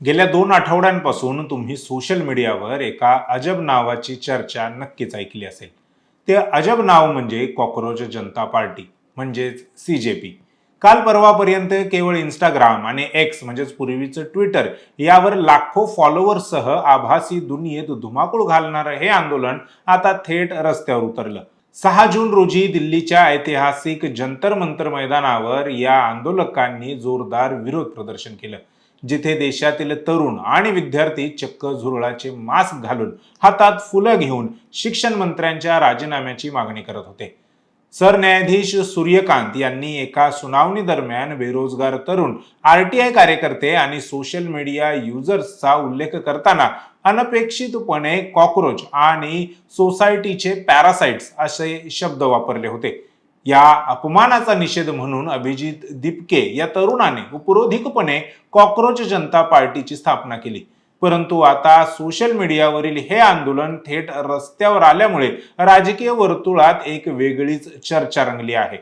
गेल्या 2 आठवड्यांपासून तुम्ही सोशल मीडियावर एका अजब नावाची चर्चा नक्कीच ऐकली असेल. ते अजब नाव म्हणजे कॉकरोच जनता पार्टी म्हणजेच CJP. काल परवापर्यंत केवळ इंस्टाग्राम आणि एक्स म्हणजेच पूर्वीचं ट्विटर यावर लाखो फॉलोअर्ससह आभासी दुनियेत धुमाकूळ घालणारं हे आंदोलन आता थेट रस्त्यावर उतरलं. 6 जून रोजी दिल्लीच्या ऐतिहासिक जंतर मंतर मैदानावर या आंदोलकांनी जोरदार विरोध प्रदर्शन केलं, जिथे देशातील तरुण आणि विद्यार्थी चक्क झुरळाचे मास्क घालून हातात फुलं घेऊन शिक्षण मंत्र्यांच्या राजीनाम्याची मागणी करत होते. सरन्यायाधीश सूर्यकांत यांनी एका सुनावणी दरम्यान बेरोजगार तरुण, RTI कार्यकर्ते आणि सोशल मीडिया युजर्सचा उल्लेख करताना अनपेक्षितपणे कॉकरोच आणि सोसायटीचे पॅरासाइट्स असे शब्द वापरले होते. या अपमानाचा निषेध म्हणून अभिजित दिपके या तरुणाने उपरोधिकपणे कॉकरोच जनता पार्टीची स्थापना केली. परंतु आता सोशल मीडियावरील हे आंदोलन थेट रस्त्यावर आल्यामुळे राजकीय वर्तुळात एक वेगळीच चर्चा रंगली आहे.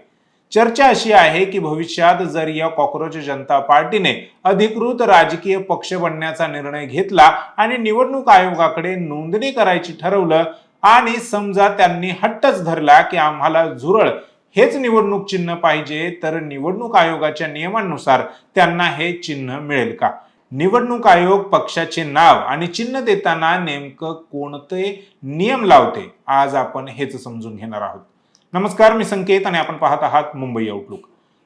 चर्चा अशी आहे की भविष्यात जर या कॉकरोच जनता पार्टीने अधिकृत राजकीय पक्ष बनण्याचा निर्णय घेतला आणि निवडणूक आयोगाकडे नोंदणी करायची ठरवलं आणि समजा त्यांनी हट्टच धरला की आम्हाला झुरळ हेच निवडणूक चिन्ह पाहिजे, तर निवडणूक आयोगाच्या नियमांनुसार त्यांना हे चिन्ह मिळेल का? निवडणूक आयोग पक्षाचे नाव आणि चिन्ह देताना नेमकं कोणते नियम लावते, आज आपण हेच समजून घेणार आहोत. नमस्कार, मी संकेत आणि आपण पाहत आहात मुंबई आउटलुक.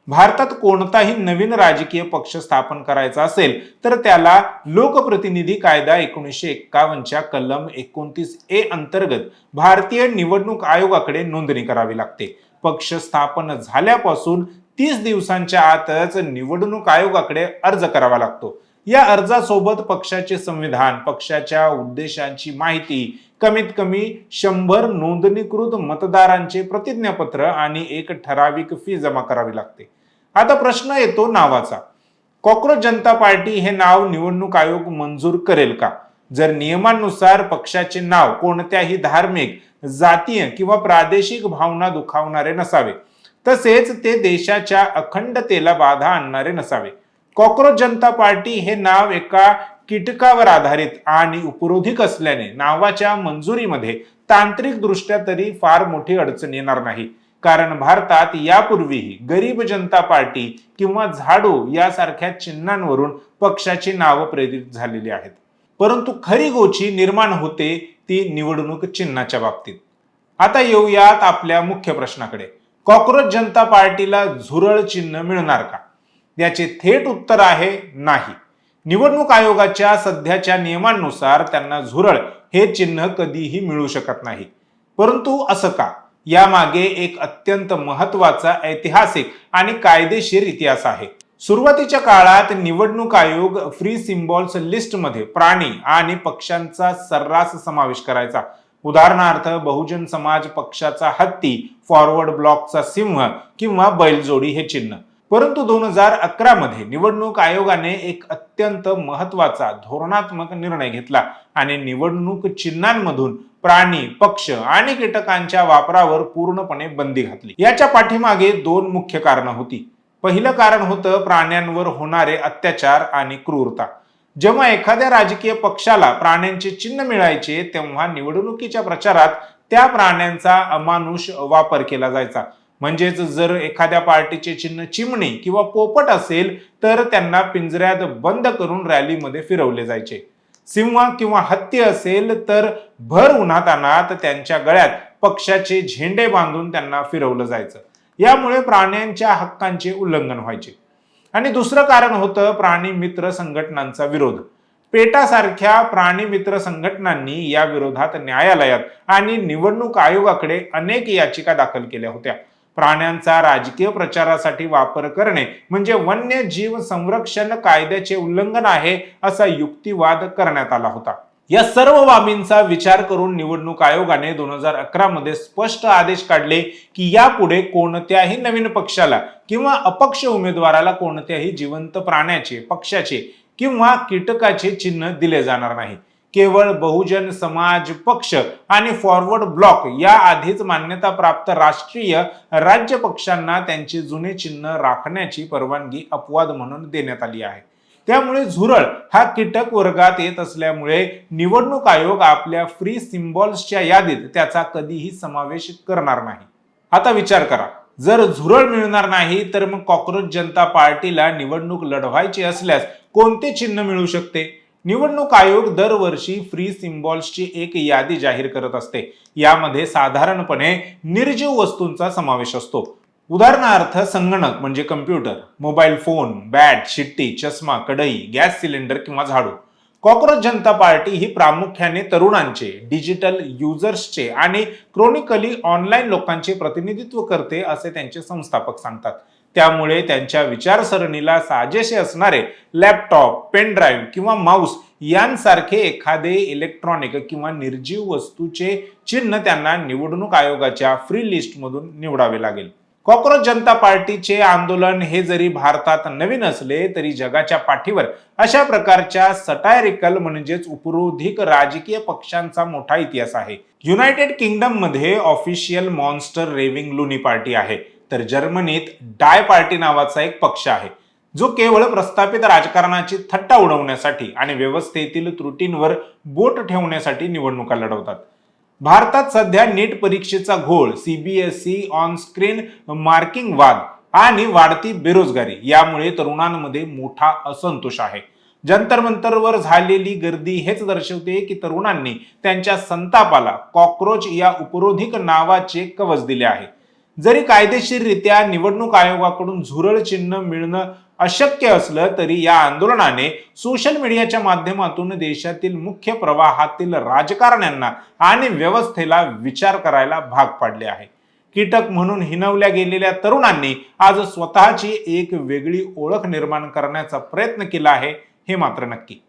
भारतात कोणताही नवीन राजकीय पक्ष स्थापन करायचा असेल तर त्याला लोकप्रतिनिधी कायदा 1951च्या कलम 29A अंतर्गत भारतीय निवडणूक आयोगाकडे नोंदणी करावी लागते. पक्ष स्थापन झाल्यापासून 30 दिवसांच्या आतच निवडणूक आयोगाकडे अर्ज करावा लागतो. या अर्जासोबत पक्षाचे संविधान, पक्षाच्या उद्देशांची माहिती, कमीत कमी 100 नोंदणीकृत मतदारांचे प्रतिज्ञापत्र आणि एक ठराविक फी जमा करावी लागते. आता प्रश्न येतो नावाचा. कॉकरोच जनता पार्टी हे नाव निवडणूक आयोग मंजूर करेल का? जर नियमांनुसार पक्षाचे नाव कोणत्याही धार्मिक, जातीय किंवा प्रादेशिक भावना दुखावणारे नसावे, तसेच ते देशाच्या अखंडतेला बाधा आणणारे नसावे. कॉकरोच जनता पार्टी हे नाव एका कीटकावर आधारित आणि उपरोधिक असल्याने नावाच्या मंजुरीमध्ये तांत्रिक दृष्ट्या तरी फार मोठी अडचण येणार नाही. कारण भारतात यापूर्वीही गरीब जनता पार्टी किंवा झाडू यासारख्या चिन्हांवरून पक्षाची नावं प्रेरित झालेली आहेत. परंतु खरी गोची निर्माण होते ती निवडणूक चिन्हाच्या बाबतीत. आता येऊयात आपल्या मुख्य प्रश्नाकडे. कॉकरोच जनता पार्टीला झुरळ चिन्ह मिळणार का? याचे थेट उत्तर आहे नाही. निवडणूक आयोगाच्या सध्याच्या नियमांनुसार त्यांना झुरळ हे चिन्ह कधीही मिळू शकत नाही. परंतु असं का? यामागे एक अत्यंत महत्वाचा ऐतिहासिक आणि कायदेशीर इतिहास आहे. सुरुवातीच्या काळात निवडणूक आयोग फ्री सिम्बॉल्स लिस्टमध्ये प्राणी आणि पक्ष्यांचा सर्रास समावेश करायचा. उदाहरणार्थ बहुजन समाज पक्षाचा हत्ती, फॉरवर्ड ब्लॉकचा सिंह किंवा बैलजोडी हे चिन्ह. परंतु 2011 मध्ये निवडणूक आयोगाने एक अत्यंत महत्वाचा धोरणात्मक निर्णय घेतला आणि निवडणूक चिन्हांमधून प्राणी, पक्ष आणि कीटकांच्या वापरावर पूर्णपणे बंदी घातली. याच्या पाठीमागे 2 मुख्य कारणं होती. पहिलं कारण होतं प्राण्यांवर होणारे अत्याचार आणि क्रूरता. जेव्हा एखाद्या राजकीय पक्षाला प्राण्यांचे चिन्ह मिळायचे तेव्हा निवडणुकीच्या प्रचारात त्या प्राण्यांचा अमानुष वापर केला जायचा. म्हणजेच जर एखाद्या पार्टीचे चिन्ह चिमणी किंवा पोपट असेल तर त्यांना पिंजऱ्यात बंद करून रॅलीमध्ये फिरवले जायचे. सिंह किंवा हत्ती असेल तर भर उन्हातान्हात त्यांच्या गळ्यात पक्षाचे झेंडे बांधून त्यांना फिरवलं जायचं. यामुळे प्राण्यांच्या हक्कांचे उल्लंघन व्हायचे. आणि दुसरं कारण होतं प्राणी मित्र संघटनांचा विरोध. पेटा सारख्या प्राणी मित्र संघटनांनी या विरोधात न्यायालयात आणि निवडणूक आयोगाकडे अनेक याचिका दाखल केल्या होत्या. प्राण्यांचा राजकीय प्रचारासाठी वापर करणे म्हणजे वन्यजीव संरक्षण कायद्याचे उल्लंघन आहे असा युक्तिवाद करण्यात आला होता. या सर्व बाबींचा विचार करून निवडणूक आयोगाने 2011 मध्ये स्पष्ट आदेश काढले की यापुढे कोणत्याही नवीन पक्षाला किंवा अपक्ष उमेदवाराला कोणत्याही जिवंत प्राण्याचे, पक्षाचे किंवा कीटकाचे चिन्ह दिले जाणार नाही. केवळ बहुजन समाज पक्ष आणि फॉरवर्ड ब्लॉक या आधीच मान्यता प्राप्त राष्ट्रीय राज्य पक्षांना त्यांचे जुने चिन्ह राखण्याची परवानगी अपवाद म्हणून देण्यात आली आहे. त्यामुळे झुरळ हा कीटक वर्गात येत असल्यामुळे निवडणूक आयोग आपल्या फ्री सिम्बॉल्सच्या यादीत त्याचा कधीही समावेश करणार नाही. आता विचार करा, जर झुरळ मिळणार नाही तर मग कॉक्रोच जनता पार्टीला निवडणूक लढवायची असल्यास कोणते चिन्ह मिळू शकते? निवडणूक आयोग दरवर्षी फ्री सिम्बॉल्सची एक यादी जाहीर करत असते. यामध्ये साधारणपणे निर्जीव वस्तूंचा समावेश असतो. उदाहरणार्थ संगणक म्हणजे कम्प्युटर, मोबाईल फोन, बॅट, शिट्टी, चष्मा, कढई, गॅस सिलेंडर किंवा झाडू. कॉक्रोच जनता पार्टी ही प्रामुख्याने तरुणांचे, डिजिटल युजर्सचे आणि क्रोनिकली ऑनलाईन लोकांचे प्रतिनिधित्व करते असे त्यांचे संस्थापक सांगतात. त्यामुळे त्यांच्या विचारसरणीला साजेसे असणारे लॅपटॉप, पेन ड्राईव्ह किंवा माऊस यांसारखे एखादे इलेक्ट्रॉनिक किंवा निर्जीव वस्तूचे चिन्ह त्यांना निवडणूक आयोगाच्या फ्री लिस्टमधून निवडावे लागेल. कॉक्रोच जनता पार्टीचे आंदोलन हे जरी भारतात नवीन असले तरी जगाच्या पाठीवर अशा प्रकारच्या सटायरिकल म्हणजेच उपरोधिक राजकीय पक्षांचा मोठा इतिहास आहे. युनायटेड किंगडम मध्ये ऑफिशियल मॉन्स्टर रेविंग लुनी पार्टी आहे, तर जर्मनीत डाय पार्टी नावाचा एक पक्ष आहे जो केवळ प्रस्थापित राजकारणाची थट्टा उडवण्यासाठी आणि व्यवस्थेतील त्रुटींवर बोट ठेवण्यासाठी निवडणुका लढवतात. भारतात सध्या नीट परीक्षेचा घोळ, सीबीएसई ऑन स्क्रीन मार्किंग वाद आणि वाढती बेरोजगारी यामुळे तरुणांमध्ये मोठा असंतोष आहे. जंतर मंतरवर झालेली गर्दी हेच दर्शवते की तरुणांनी त्यांच्या संतापाला कॉक्रोच या उपरोधिक नावाचे कवच दिले आहे. जरी कायदेशीररित्या निवडणूक आयोगाकडून झुरळ चिन्ह मिळणं अशक्य असलं तरी या आंदोलनाने सोशल मीडियाच्या माध्यमातून देशातील मुख्य प्रवाहातील राजकारण्यांना आणि व्यवस्थेला विचार करायला भाग पाडले आहे. कीटक म्हणून हिणवल्या गेलेल्या तरुणांनी आज स्वतःची एक वेगळी ओळख निर्माण करण्याचा प्रयत्न केला आहे, हे मात्र नक्की.